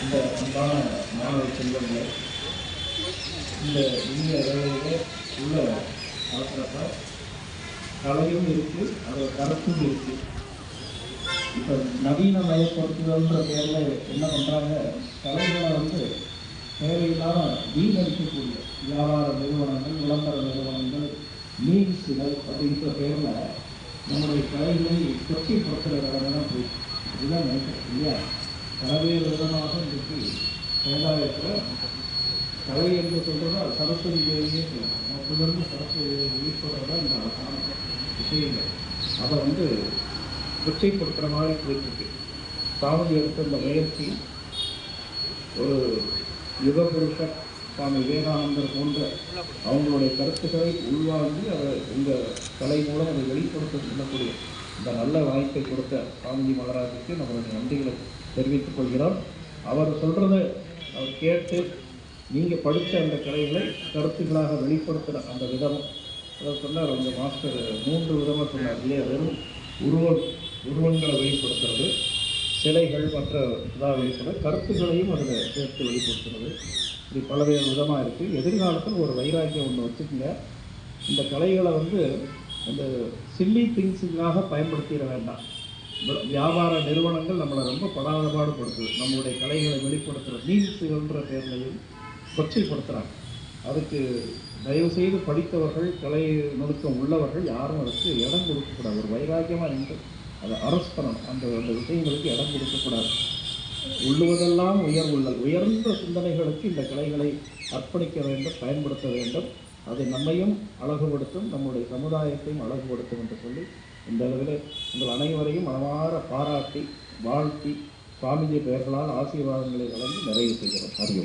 இந்த அன்பான மாணவ செல்வங்களை இந்த இந்திய வேலையிலே உள்ள பார்க்குறப்ப கலையும் இருக்குது, அதோட கருத்தும் இருக்குது. இப்போ நவீன மயப்படுத்துதல்ன்ற பேரில் என்ன பண்ணுறாங்க, கலைகளை வந்து தேவையில்லாமல் வீணடிக்கக்கூடிய வியாபார நிறுவனங்கள், விளம்பர நிறுவனங்கள், மீன்ஸுகள் அப்படின்ற பேரில் நம்முடைய கலைகளை கொச்சைப்படுத்துகிற இடம்லாம் போயிடுச்சு. இதுதான் நினைக்கிறேன் இல்லையா? பல்வேறு விதமாக இன்றைக்கு சமுதாயத்தில் கலை என்று சொல்கிறதா சரஸ்வதி தேவியே சொல்லலாம். மொத்தமிருந்து சரஸ்வதி தேவி ஈஸ்வரர் இந்த அழகான விஷயங்கள் அதை வந்து கொச்சைப்படுத்துகிற மாதிரி போயிட்டுருக்கு. சாமி எடுத்த இந்த முயற்சி ஒரு யுகபுருஷர் சுவாமி விவேகானந்தர் போன்ற அவங்களுடைய கருத்துக்களை உள்வாங்கி அதை இந்த கலை மூலம் அதை வெளிப்படுத்த சொல்லக்கூடிய இந்த நல்ல வாய்ப்பை கொடுத்த சாமிஜி மகராஜுக்கு நம்மளுடைய நன்றிகளை தெரிவித்துக் கொள்கிறோம். அவர் சொல்கிறத அவர் கேட்டு நீங்கள் படித்த அந்த கலைகளை கருத்துக்களாக வெளிப்படுத்துகிற அந்த விதம் அதை சொன்னார். அந்த மாஸ்டர் 3 விதமாக சொன்னார் இல்லையா? வெறும் உருவங்களை வெளிப்படுத்துறது, சிலைகள் மற்ற இதாக வெளிப்படுறது, கருத்துக்களையும் அதில் சேர்த்து வெளிப்படுத்துறது, இப்படி பல்வேறு விதமாக இருக்குது. எதிர்காலத்தில் ஒரு வைராக்கியம் ஒன்று வச்சுக்கோங்க. இந்த கலைகளை வந்து இந்த சில்லி திங்ஸுக்காக பயன்படுத்திட வேண்டாம். வியாபார நிறுவனங்கள் நம்மளை ரொம்ப படாதபாடுபடுத்துது. நம்மளுடைய கலைகளை வெளிப்படுத்துகிற மீன்ஸுகள்ன்ற பேர்லையும் கொச்சைப்படுத்துகிறாங்க. அதுக்கு தயவுசெய்து படித்தவர்கள், கலை நுணுக்கம் உள்ளவர்கள் யாரும் அதுக்கு இடம் கொடுக்கக்கூடாது. ஒரு வைராக்கியமாக நின்று அதை அரசு பண்ணணும். அந்த விஷயங்களுக்கு இடம் கொடுக்கக்கூடாது. உள்ளுவதெல்லாம் உயர்ந்த சிந்தனைகளுக்கு இந்த கலைகளை அர்ப்பணிக்க வேண்டும், பயன்படுத்த வேண்டும். அது நம்மையும் அழகுபடுத்தும், நம்முடைய சமுதாயத்தையும் அழகுபடுத்தும் என்று சொல்லி இந்த அளவில் உங்கள் அனைவரையும் மனமாற பாராட்டி வாழ்த்தி சுவாமிஜி பெயர்களால் ஆசீர்வாதங்களை வழங்கி நிறைவு செய்கிறோம். அறிவு.